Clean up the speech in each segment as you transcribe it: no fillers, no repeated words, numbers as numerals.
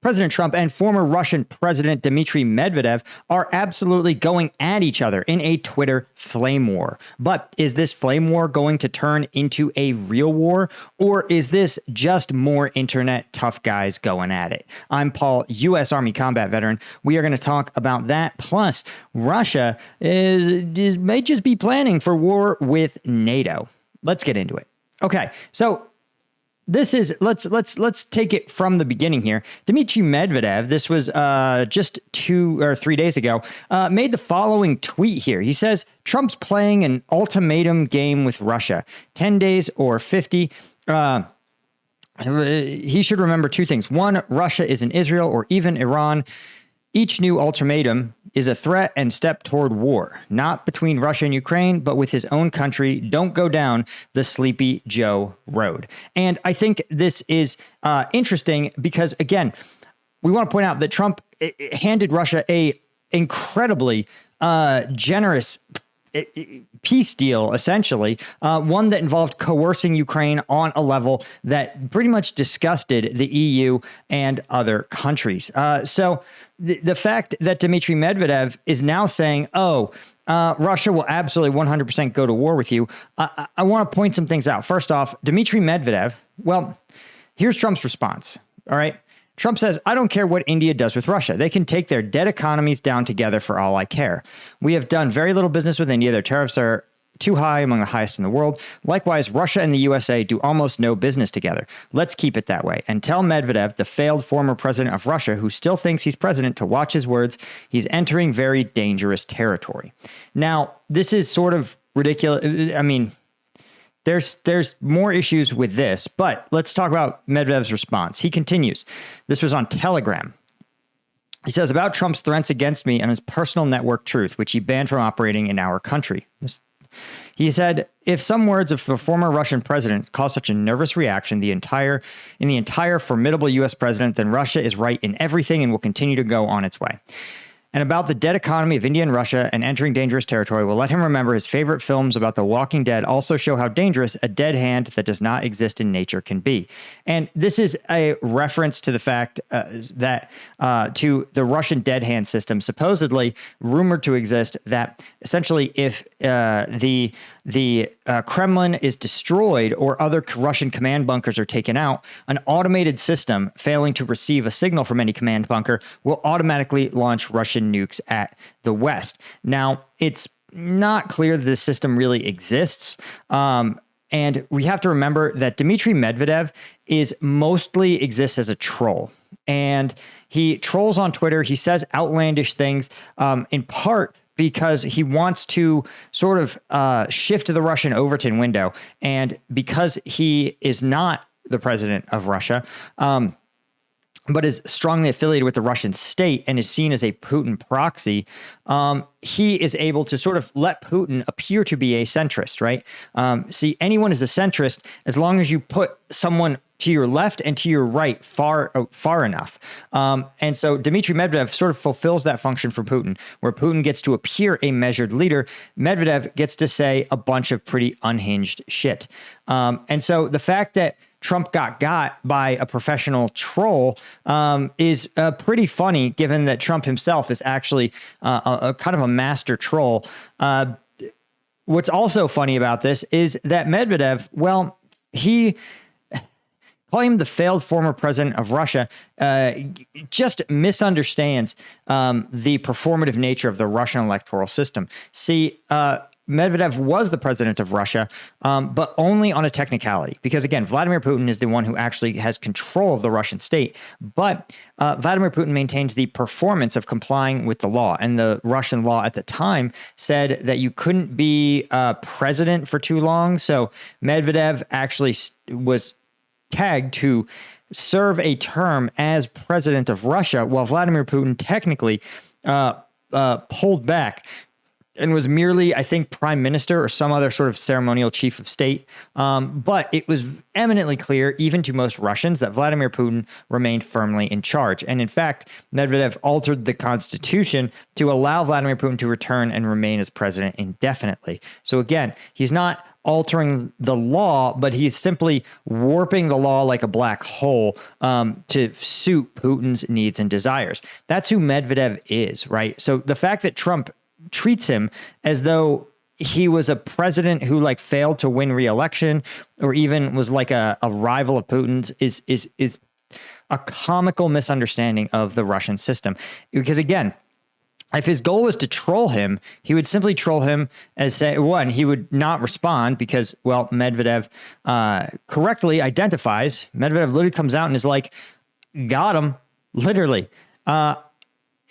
President Trump and former Russian President Dmitry Medvedev are absolutely going at each other in a Twitter flame war. But is this flame war going to turn into a real war, or is this just more internet tough guys going at it? I'm Paul, U.S. Army combat veteran. We are going to talk about that. Plus, Russia may just be planning for war with NATO. Let's get into it. Okay, so this is let's take it from the beginning here. Dmitry Medvedev, this was just 2 or 3 days ago, made the following tweet here. He says, Trump's playing an ultimatum game with Russia, 10 days or 50. He should remember 2 things. 1, Russia isn't Israel or even Iran. Each new ultimatum is a threat and step toward war, not between Russia and Ukraine, but with his own country. Don't go down the Sleepy Joe road. And I think this is interesting because, again, we want to point out that Trump handed Russia a incredibly generous peace deal, essentially, one that involved coercing Ukraine on a level that pretty much disgusted the EU and other countries. So the fact that Dmitry Medvedev is now saying, Russia will absolutely 100% go to war with you, I want to point some things out. First off, Dmitry Medvedev, well, here's Trump's response, all right? Trump says, I don't care what India does with Russia. They can take their dead economies down together for all I care. We have done very little business with India. Their tariffs are too high, among the highest in the world. Likewise, Russia and the USA do almost no business together. Let's keep it that way. And tell Medvedev, the failed former president of Russia, who still thinks he's president, to watch his words. He's entering very dangerous territory. Now, this is sort of ridiculous. I mean, there's more issues with this, but let's talk about Medvedev's response. He continues. This was on Telegram. He says, about Trump's threats against me and his personal network Truth, which he banned from operating in our country. He said, if some words of the former Russian president cause such a nervous reaction in the entire formidable U.S. president, then Russia is right in everything and will continue to go on its way. And about the dead economy of India and Russia and entering dangerous territory, will let him remember his favorite films about the Walking Dead also show how dangerous a dead hand that does not exist in nature can be. And this is a reference to the fact that to the Russian dead hand system, supposedly rumored to exist, that essentially if the Kremlin is destroyed or other Russian command bunkers are taken out, an automated system failing to receive a signal from any command bunker will automatically launch Russian nukes at the West. Now, it's not clear that this system really exists. And we have to remember that Dmitry Medvedev mostly exists as a troll. And he trolls on Twitter. He says outlandish things, in part because he wants to sort of shift the Russian Overton window. And because he is not the president of Russia, but is strongly affiliated with the Russian state and is seen as a Putin proxy, he is able to sort of let Putin appear to be a centrist, right? See, anyone is a centrist as long as you put someone to your left and to your right far enough. And so Dmitry Medvedev sort of fulfills that function for Putin, where Putin gets to appear a measured leader. Medvedev gets to say a bunch of pretty unhinged shit. And so the fact that Trump got by a professional troll is pretty funny, given that Trump himself is actually a kind of a master troll. What's also funny about this is that Medvedev, well, he claimed the failed former president of Russia just misunderstands the performative nature of the Russian electoral system. See, Medvedev was the president of Russia, but only on a technicality, because, again, Vladimir Putin is the one who actually has control of the Russian state. But Vladimir Putin maintains the performance of complying with the law. And the Russian law at the time said that you couldn't be president for too long. So Medvedev actually was tagged to serve a term as president of Russia, while Vladimir Putin technically pulled back and was merely, I think, prime minister or some other sort of ceremonial chief of state. But it was eminently clear, even to most Russians, that Vladimir Putin remained firmly in charge. And in fact, Medvedev altered the constitution to allow Vladimir Putin to return and remain as president indefinitely. So again, he's not altering the law, but he's simply warping the law like a black hole to suit Putin's needs and desires. That's who Medvedev is, right? So the fact that Trump treats him as though he was a president who like failed to win re-election or even was like a rival of Putin's is a comical misunderstanding of the Russian system. Because again, if his goal was to troll him, he would simply troll him as say, one, he would not respond because, well, Medvedev correctly identifies. Medvedev literally comes out and is like, got him, literally.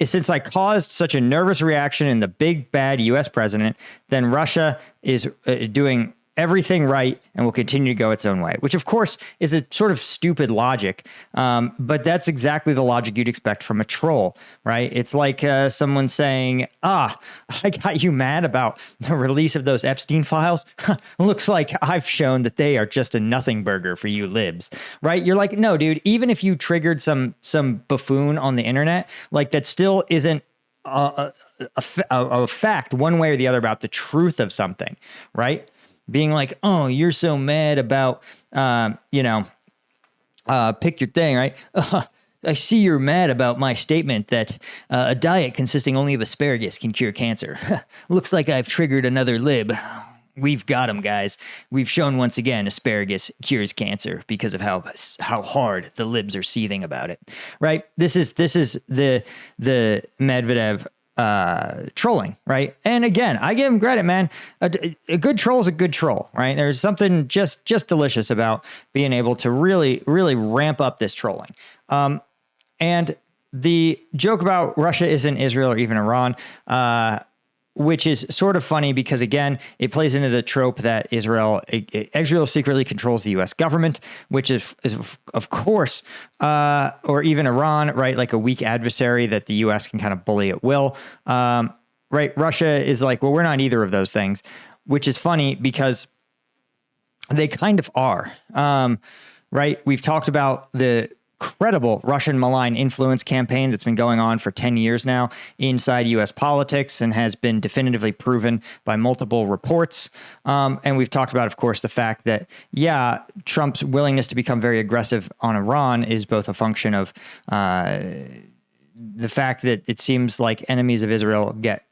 Since I caused such a nervous reaction in the big bad U.S. president, then Russia is doing everything right and will continue to go its own way, which of course is a sort of stupid logic. But that's exactly the logic you'd expect from a troll, right? It's like someone saying, I got you mad about the release of those Epstein files. Looks like I've shown that they are just a nothing burger for you libs, right? You're like, no, dude, even if you triggered some buffoon on the internet, like that still isn't a fact one way or the other about the truth of something, right? Being like, oh, you're so mad about, pick your thing, right? I see you're mad about my statement that a diet consisting only of asparagus can cure cancer. Looks like I've triggered another lib. We've got him, guys. We've shown once again asparagus cures cancer because of how hard the libs are seething about it, right? This is the Medvedev trolling, right? And again, I give him credit, man. A good troll is a good troll, right? There's something just delicious about being able to really, really ramp up this trolling. And the joke about Russia isn't Israel or even Iran, which is sort of funny because, again, it plays into the trope that Israel secretly controls the U.S. government, which is of course, or even Iran, right? Like a weak adversary that the U.S. can kind of bully at will, right? Russia is like, well, we're not either of those things, which is funny because they kind of are, right? We've talked about the credible Russian malign influence campaign that's been going on for 10 years now inside U.S. politics and has been definitively proven by multiple reports. And we've talked about, of course, the fact that, Trump's willingness to become very aggressive on Iran is both a function of the fact that it seems like enemies of Israel get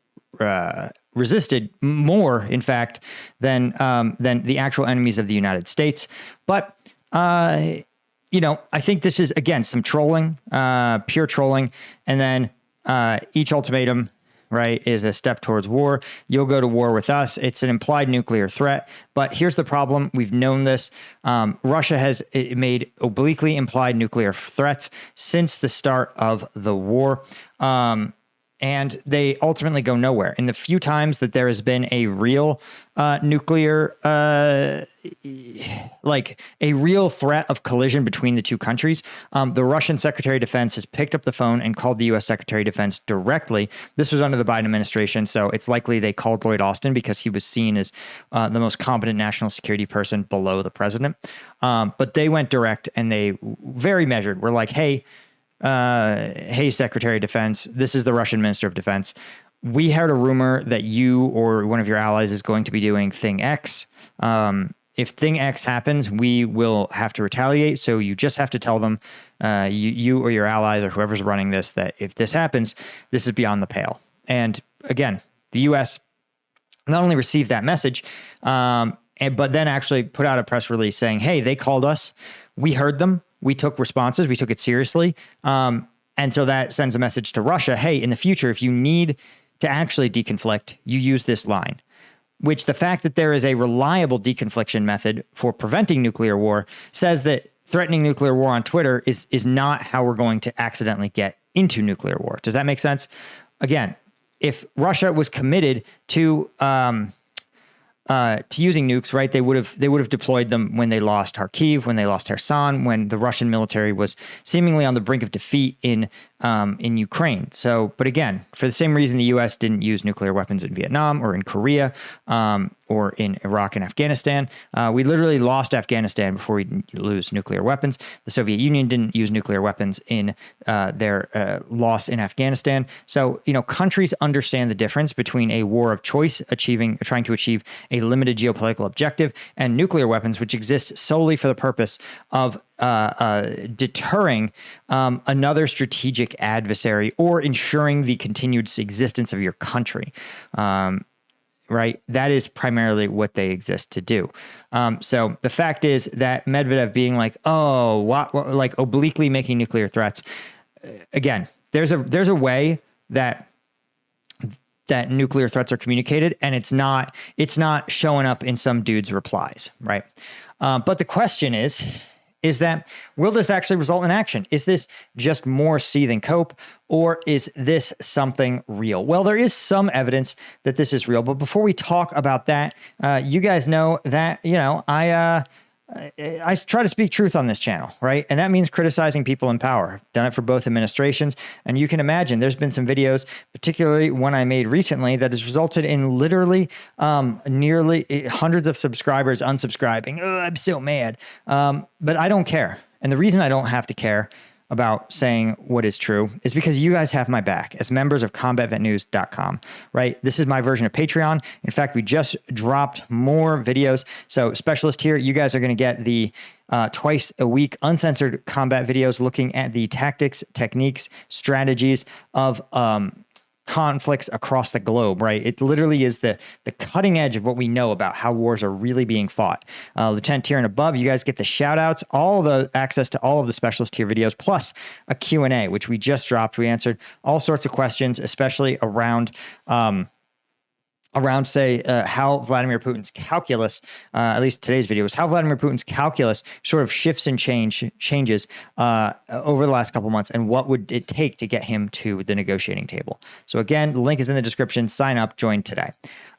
resisted more, in fact, than the actual enemies of the United States. But I think this is, again, some trolling, pure trolling. And then each ultimatum, right, is a step towards war. You'll go to war with us. It's an implied nuclear threat. But here's the problem. We've known this. Russia has made obliquely implied nuclear threats since the start of the war. And they ultimately go nowhere. In the few times that there has been a real nuclear, like a real threat of collision between the two countries, the Russian Secretary of Defense has picked up the phone and called the U.S. Secretary of Defense directly. This was under the Biden administration, so it's likely they called Lloyd Austin because he was seen as the most competent national security person below the president. But they went direct and they very measured. We're like, hey, Secretary of Defense, this is the Russian Minister of Defense. We heard a rumor that you or one of your allies is going to be doing thing X. If thing X happens, we will have to retaliate. So you just have to tell them, you or your allies or whoever's running this, that if this happens, this is beyond the pale. And again, the U.S. not only received that message, but then actually put out a press release saying, hey, they called us. We heard them. We took responses. We took it seriously. And so that sends a message to Russia. Hey, in the future, if you need to actually deconflict, you use this line, which the fact that there is a reliable deconfliction method for preventing nuclear war says that threatening nuclear war on Twitter is not how we're going to accidentally get into nuclear war. Does that make sense? Again, if Russia was committed to using nukes, right? They would have deployed them when they lost Kharkiv, when they lost Kherson, when the Russian military was seemingly on the brink of defeat in Ukraine. So, but again, for the same reason the U.S. didn't use nuclear weapons in Vietnam or in Korea, or in Iraq and Afghanistan. We literally lost Afghanistan before we lose nuclear weapons. The Soviet Union didn't use nuclear weapons in their loss in Afghanistan. So, countries understand the difference between a war of choice, trying to achieve a limited geopolitical objective, and nuclear weapons, which exist solely for the purpose of deterring another strategic adversary or ensuring the continued existence of your country. Right? That is primarily what they exist to do. So the fact is that Medvedev being like, like obliquely making nuclear threats. Again, there's a way that nuclear threats are communicated, and it's not showing up in some dude's replies, right? But the question is that, will this actually result in action? Is this just more seething cope, or is this something real? Well, there is some evidence that this is real, but before we talk about that, you guys know that, I try to speak truth on this channel, right? And that means criticizing people in power. I've done it for both administrations. And you can imagine there's been some videos, particularly one I made recently, that has resulted in literally nearly hundreds of subscribers unsubscribing. Oh, I'm so mad. But I don't care. And the reason I don't have to care about saying what is true is because you guys have my back as members of combatvetnews.com, right? This is my version of Patreon. In fact, we just dropped more videos. So specialist here, you guys are going to get the twice a week uncensored combat videos looking at the tactics, techniques, strategies of conflicts across the globe, right? It literally is the cutting edge of what we know about how wars are really being fought. Lieutenant tier and above, you guys get the shout outs, all the access to all of the specialist tier videos, plus a Q&A, which we just dropped. We answered all sorts of questions, especially around say, how Vladimir Putin's calculus, at least today's video, is how Vladimir Putin's calculus sort of shifts and changes over the last couple months, and what would it take to get him to the negotiating table. So again, the link is in the description. Sign up, join today.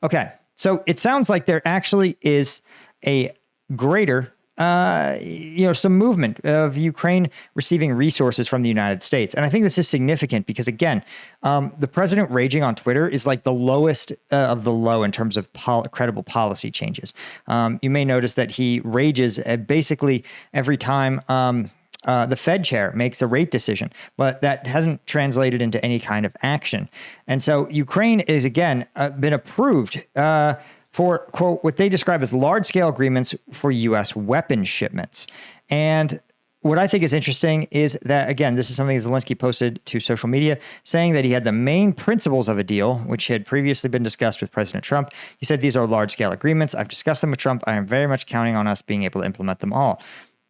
Okay, so it sounds like there actually is a greater some movement of Ukraine receiving resources from the United States. And I think this is significant because, again, the president raging on Twitter is like the lowest of the low in terms of credible policy changes. You may notice that he rages basically every time the Fed chair makes a rate decision, but that hasn't translated into any kind of action. And so Ukraine is, again, been approved for, quote, what they describe as large-scale agreements for U.S. weapons shipments. And what I think is interesting is that, again, this is something Zelensky posted to social media, saying that he had the main principles of a deal, which had previously been discussed with President Trump. He said, these are large-scale agreements. I've discussed them with Trump. I am very much counting on us being able to implement them all.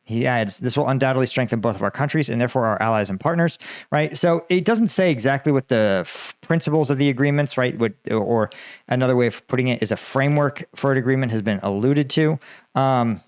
He adds, this will undoubtedly strengthen both of our countries and therefore our allies and partners, right? So it doesn't say exactly what the principles of the agreements, right? Or another way of putting it is a framework for an agreement has been alluded to. But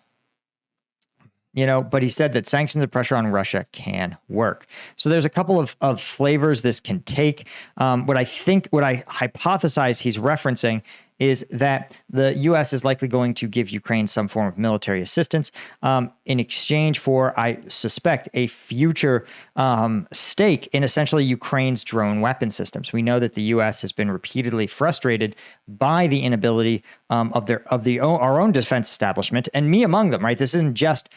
he said that sanctions and pressure on Russia can work. So there's a couple of flavors this can take. What I hypothesize he's referencing is that the U.S. is likely going to give Ukraine some form of military assistance in exchange for, I suspect, a future stake in essentially Ukraine's drone weapon systems. We know that the U.S. has been repeatedly frustrated by the inability of our own defense establishment, and me among them, right? This isn't just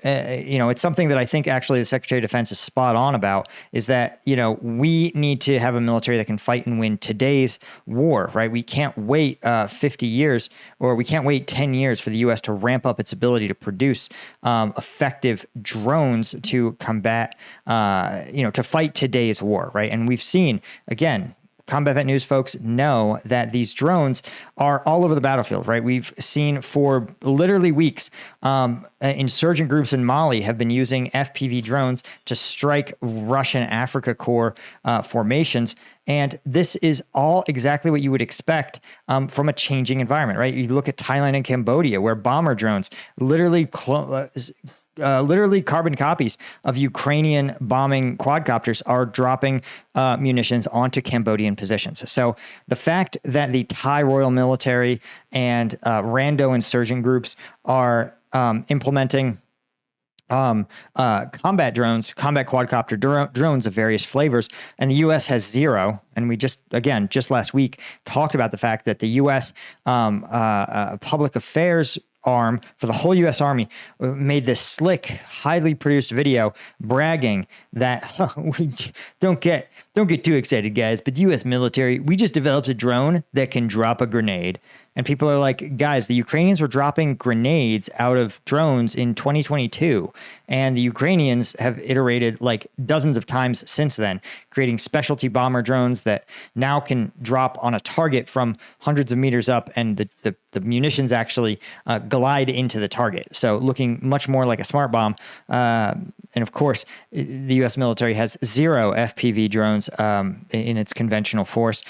it's something that I think actually the Secretary of Defense is spot on about, is that, we need to have a military that can fight and win today's war, right? We can't wait 50 years, or we can't wait 10 years for the U.S. to ramp up its ability to produce effective drones to combat, to fight today's war, right? And we've seen, again, Combat Vet News folks know that these drones are all over the battlefield, right? We've seen for literally weeks, insurgent groups in Mali have been using FPV drones to strike Russian Africa Corps formations. And this is all exactly what you would expect from a changing environment, right? You look at Thailand and Cambodia, where bomber drones literally carbon copies of Ukrainian bombing quadcopters are dropping munitions onto Cambodian positions. So the fact that the Thai Royal Military and rando insurgent groups are implementing combat drones, combat quadcopter drones of various flavors, and the U.S. has zero. And we just last week talked about the fact that the U.S. Public Affairs arm for the whole U.S. Army made this slick, highly produced video bragging that we don't get too excited, guys, but the U.S. military, we just developed a drone that can drop a grenade. And people are like, guys, the Ukrainians were dropping grenades out of drones in 2022. And the Ukrainians have iterated like dozens of times since then, creating specialty bomber drones that now can drop on a target from hundreds of meters up. And the munitions actually glide into the target. So looking much more like a smart bomb. And of course, the U.S. military has zero FPV drones in its conventional force,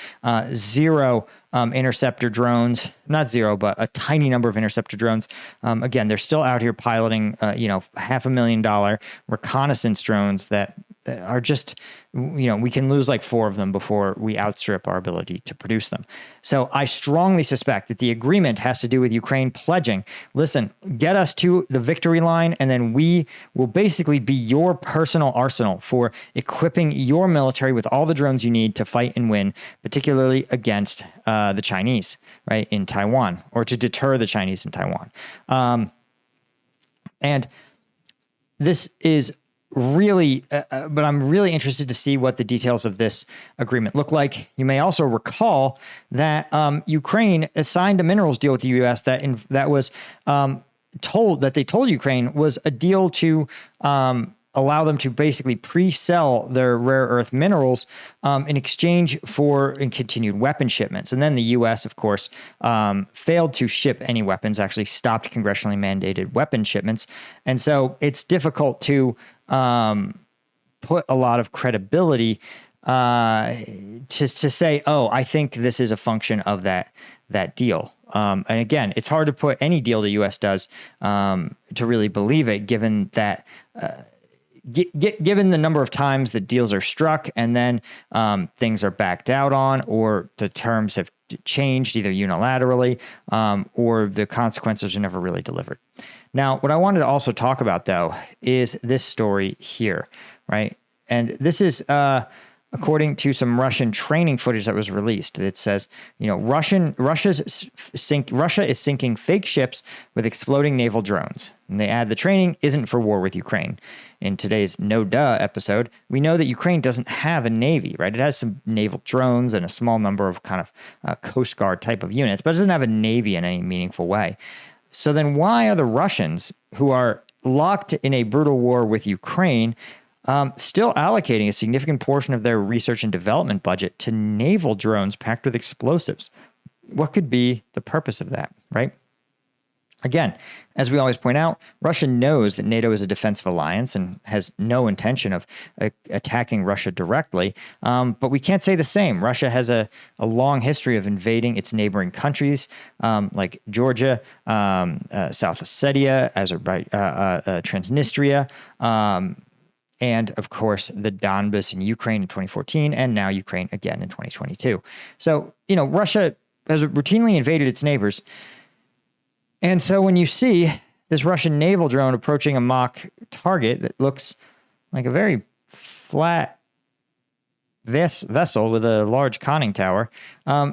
zero interceptor drones, not zero, but a tiny number of interceptor drones. Again, they're still out here piloting, $500,000 reconnaissance drones that are just, we can lose like 4 of them before we outstrip our ability to produce them. So I strongly suspect that the agreement has to do with Ukraine pledging, listen, get us to the victory line, and then we will basically be your personal arsenal for equipping your military with all the drones you need to fight and win, particularly against the Chinese, right, in Taiwan, or to deter the Chinese in Taiwan. And this is really, but I'm really interested to see what the details of this agreement look like. You may also recall that Ukraine signed a minerals deal with the U.S. that was they told Ukraine was a deal to allow them to basically pre-sell their rare earth minerals in exchange for continued weapon shipments. And then the U.S., of course, failed to ship any weapons, actually stopped congressionally mandated weapon shipments. And so it's difficult to put a lot of credibility to say, oh, I think this is a function of that deal. And again, it's hard to put any deal the U.S. does to really believe it, given that given the number of times that deals are struck and then things are backed out on, or the terms have changed either unilaterally or the consequences are never really delivered. Now, what I wanted to also talk about, though, is this story here, right? And this is according to some Russian training footage that was released. It says, Russia is sinking fake ships with exploding naval drones. And they add, the training isn't for war with Ukraine. In today's No Duh episode, we know that Ukraine doesn't have a navy, right? It has some naval drones and a small number of kind of Coast Guard type of units, but it doesn't have a navy in any meaningful way. So then why are the Russians, who are locked in a brutal war with Ukraine, still allocating a significant portion of their research and development budget to naval drones packed with explosives? What could be the purpose of that, right? Again, as we always point out, Russia knows that NATO is a defensive alliance and has no intention of attacking Russia directly. But we can't say the same. Russia has a long history of invading its neighboring countries like Georgia, South Ossetia, Transnistria, and, of course, the Donbas in Ukraine in 2014, and now Ukraine again in 2022. So, Russia has routinely invaded its neighbors. And so when you see this Russian naval drone approaching a mock target that looks like a very flat vessel with a large conning tower,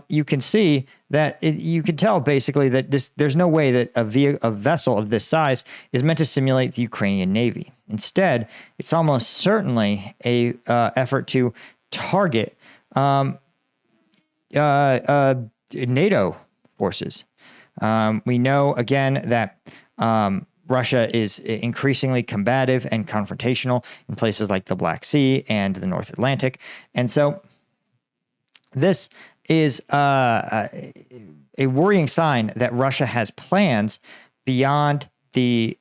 you can see that you can tell basically that there's no way that a vessel of this size is meant to simulate the Ukrainian Navy. Instead, it's almost certainly a effort to target NATO forces. We know, again, that Russia is increasingly combative and confrontational in places like the Black Sea and the North Atlantic. And so this is a worrying sign that Russia has plans beyond the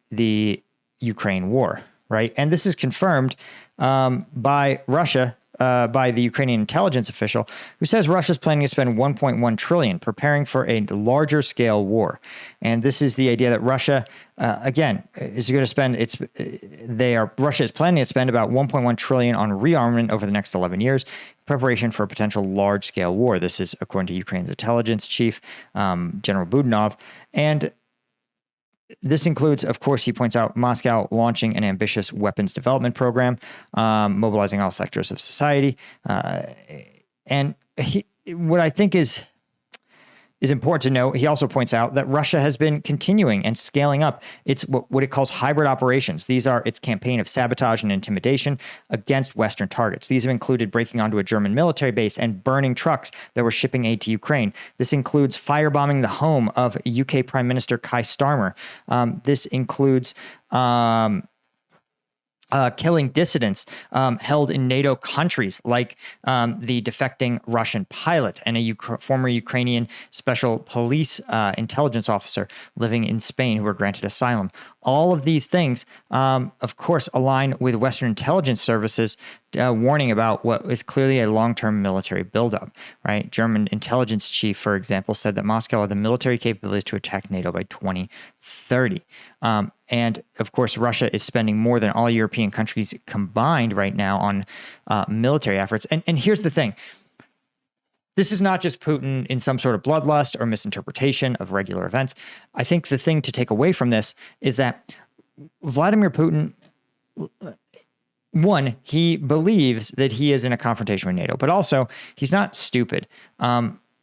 Ukraine war, right? And this is confirmed by Russia, by the Ukrainian intelligence official, who says Russia's planning to spend $1.1 trillion preparing for a larger scale war. And this is the idea that Russia, again, is going to spend Russia is planning to spend about $1.1 trillion on rearmament over the next 11 years, in preparation for a potential large scale war. This is according to Ukraine's intelligence chief, General Budanov. And This includes, of course, he points out, Moscow launching an ambitious weapons development program, mobilizing all sectors of society. And what I think is important to note, he also points out that Russia has been continuing and scaling up its what it calls hybrid operations. These are its campaign of sabotage and intimidation against Western targets. These have included breaking onto a German military base and burning trucks that were shipping aid to Ukraine. This includes firebombing the home of UK Prime Minister Keir Starmer. This includes killing dissidents held in NATO countries, like the defecting Russian pilot and a former Ukrainian special police intelligence officer living in Spain who were granted asylum. All of these things, of course, align with Western intelligence services warning about what is clearly a long-term military buildup, right? German intelligence chief, for example, said that Moscow had the military capabilities to attack NATO by 2030. And of course, Russia is spending more than all European countries combined right now on military efforts. And here's the thing. This is not just Putin in some sort of bloodlust or misinterpretation of regular events. I think the thing to take away from this is that Vladimir Putin, one, he believes that he is in a confrontation with NATO, but also he's not stupid.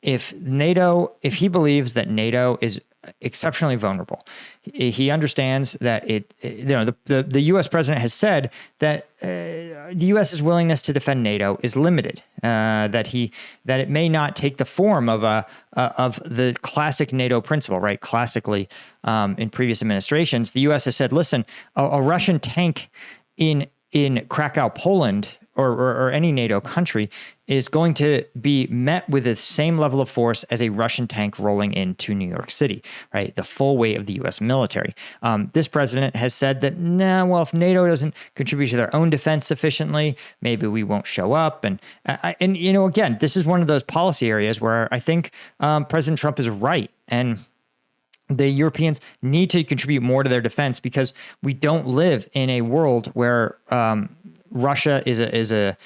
If he believes that NATO is exceptionally vulnerable, he understands that the U.S. president has said that the U.S.'s willingness to defend NATO is limited. That it may not take the form of the classic NATO principle, right? Classically, in previous administrations, the U.S. has said, listen, a Russian tank in Krakow, Poland, or any NATO country is going to be met with the same level of force as a Russian tank rolling into New York City, right? The full weight of the U.S. military. This president has said that, if NATO doesn't contribute to their own defense sufficiently, maybe we won't show up. And again, this is one of those policy areas where I think President Trump is right. And the Europeans need to contribute more to their defense because we don't live in a world where Russia is a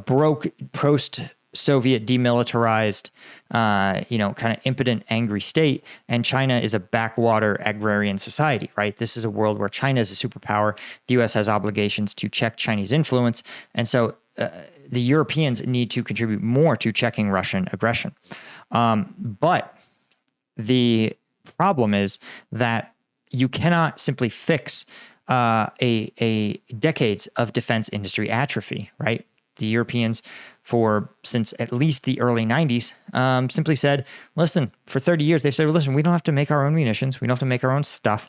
broke post-Soviet demilitarized, kind of impotent, angry state, and China is a backwater agrarian society, right? This is a world where China is a superpower. The U.S. has obligations to check Chinese influence, and so the Europeans need to contribute more to checking Russian aggression. But the problem is that you cannot simply fix a decades of defense industry atrophy, right? The Europeans, since at least the early 90s, simply said, listen, for 30 years, they've said, listen, we don't have to make our own munitions. We don't have to make our own stuff.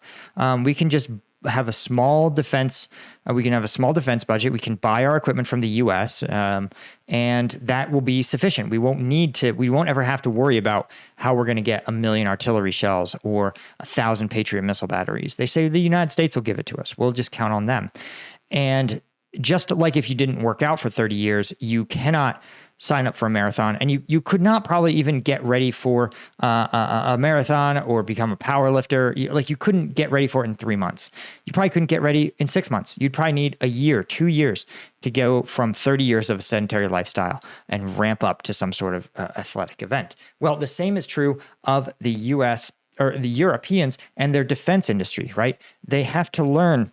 We can just have a small defense. We can have a small defense budget. We can buy our equipment from the U.S. And that will be sufficient. We won't ever have to worry about how we're going to get 1 million artillery shells or 1,000 Patriot missile batteries. They say the United States will give it to us. We'll just count on them. And just like if you didn't work out for 30 years, you cannot sign up for a marathon, and you could not probably even get ready for a marathon or become a power lifter. You couldn't get ready for it in 3 months. You probably couldn't get ready in 6 months. You'd probably need a year, 2 years to go from 30 years of a sedentary lifestyle and ramp up to some sort of athletic event. Well, the same is true of the U.S. or the Europeans and their defense industry, right? They have to learn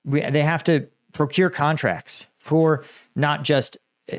they have to procure contracts for not just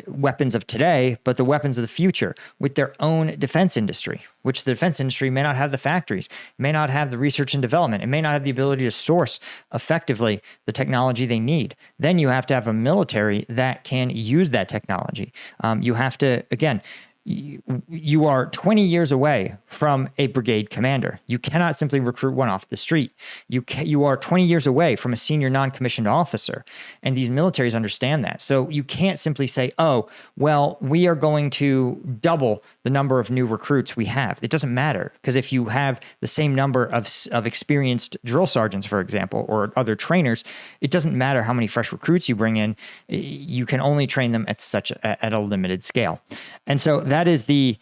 weapons of today, but the weapons of the future with their own defense industry, which the defense industry may not have the factories, may not have the research and development, it may not have the ability to source effectively the technology they need. Then you have to have a military that can use that technology. You have to, again, you are 20 years away from a brigade commander. You cannot simply recruit one off the street. You are 20 years away from a senior non-commissioned officer, and these militaries understand that. So you can't simply say, oh, well, we are going to double the number of new recruits we have. It doesn't matter, because if you have the same number of experienced drill sergeants, for example, or other trainers, it doesn't matter how many fresh recruits you bring in. You can only train them at a limited scale. And so that is the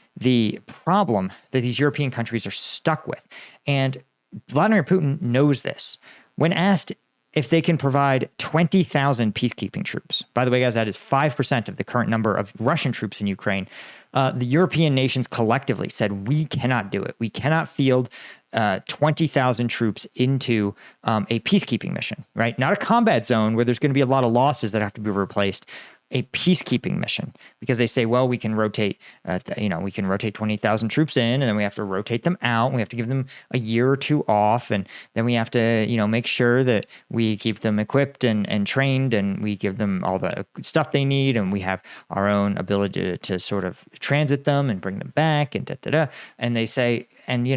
problem that these European countries are stuck with. And Vladimir Putin knows this. When asked if they can provide 20,000 peacekeeping troops. By the way, guys, that is 5% of the current number of Russian troops in Ukraine. The European nations collectively said, we cannot do it. We cannot field 20,000 troops into a peacekeeping mission, right? Not a combat zone where there's going to be a lot of losses that have to be replaced. A peacekeeping mission, because they say, well, we can rotate, we can rotate 20,000 troops in, and then we have to rotate them out. And we have to give them a year or two off, and then we have to, make sure that we keep them equipped and trained, and we give them all the stuff they need, and we have our own ability to sort of transit them and bring them back, and And they say, and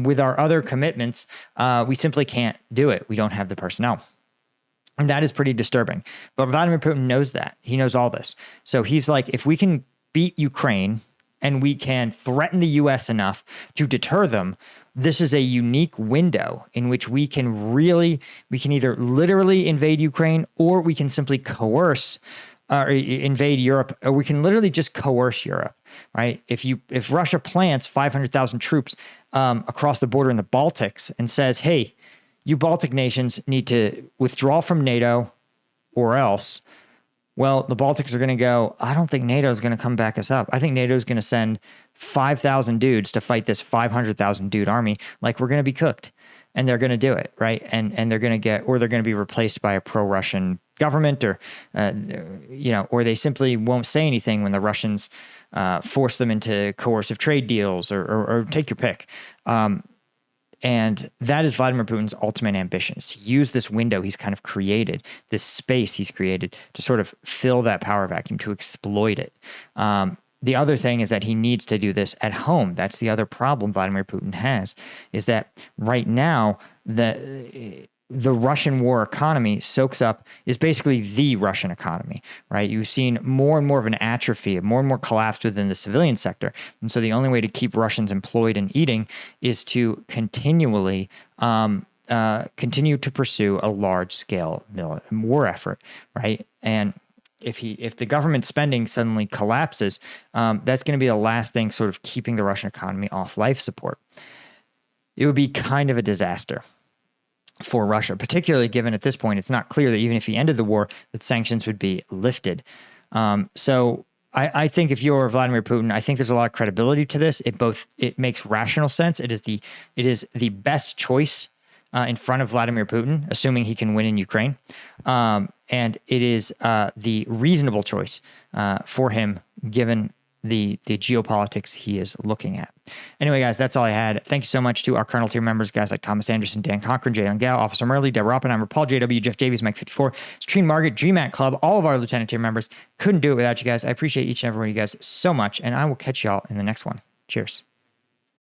with our other commitments, we simply can't do it. We don't have the personnel. And that is pretty disturbing. But Vladimir Putin knows that. He knows all this. So he's like, if we can beat Ukraine and we can threaten the U.S. enough to deter them, this is a unique window in which we can either literally invade Ukraine, or we can simply coerce or invade Europe, or we can literally just coerce Europe, right? If Russia plants 500,000 troops across the border in the Baltics and says, hey, you Baltic nations need to withdraw from NATO or else, well, the Baltics are going to go, I don't think NATO is going to come back us up. I think NATO is going to send 5,000 dudes to fight this 500,000 dude army. Like, we're going to be cooked, and they're going to do it, right? And they're going to be replaced by a pro-Russian government, or they simply won't say anything when the Russians force them into coercive trade deals or take your pick. And that is Vladimir Putin's ultimate ambition, is to use this window he's kind of created, this space he's created, to sort of fill that power vacuum, to exploit it. The other thing is that he needs to do this at home. That's the other problem Vladimir Putin has, is that right now the Russian war economy is basically the Russian economy, right? You've seen more and more of an atrophy, more and more collapse within the civilian sector. And so the only way to keep Russians employed and eating is to continually continue to pursue a large-scale war effort, right? And if the government spending suddenly collapses, that's going to be the last thing sort of keeping the Russian economy off life support. It would be kind of a disaster for Russia, particularly given at this point, it's not clear that even if he ended the war, that sanctions would be lifted. So I think if you're Vladimir Putin, I think there's a lot of credibility to this. It makes rational sense. It is the best choice in front of Vladimir Putin, assuming he can win in Ukraine. And it is the reasonable choice for him, given the geopolitics he is looking at. Anyway, guys, that's all I had. Thank you so much to our Colonel tier members, guys like Thomas Anderson, Dan Cochran, Jalen Gale, Officer Murley, Deborah Oppenheimer, Paul JW, Jeff Davies, Mike 54, Trine Margaret, GMAT Club, all of our Lieutenant tier members. Couldn't do it without you guys. I appreciate each and every one of you guys so much, and I will catch y'all in the next one. Cheers.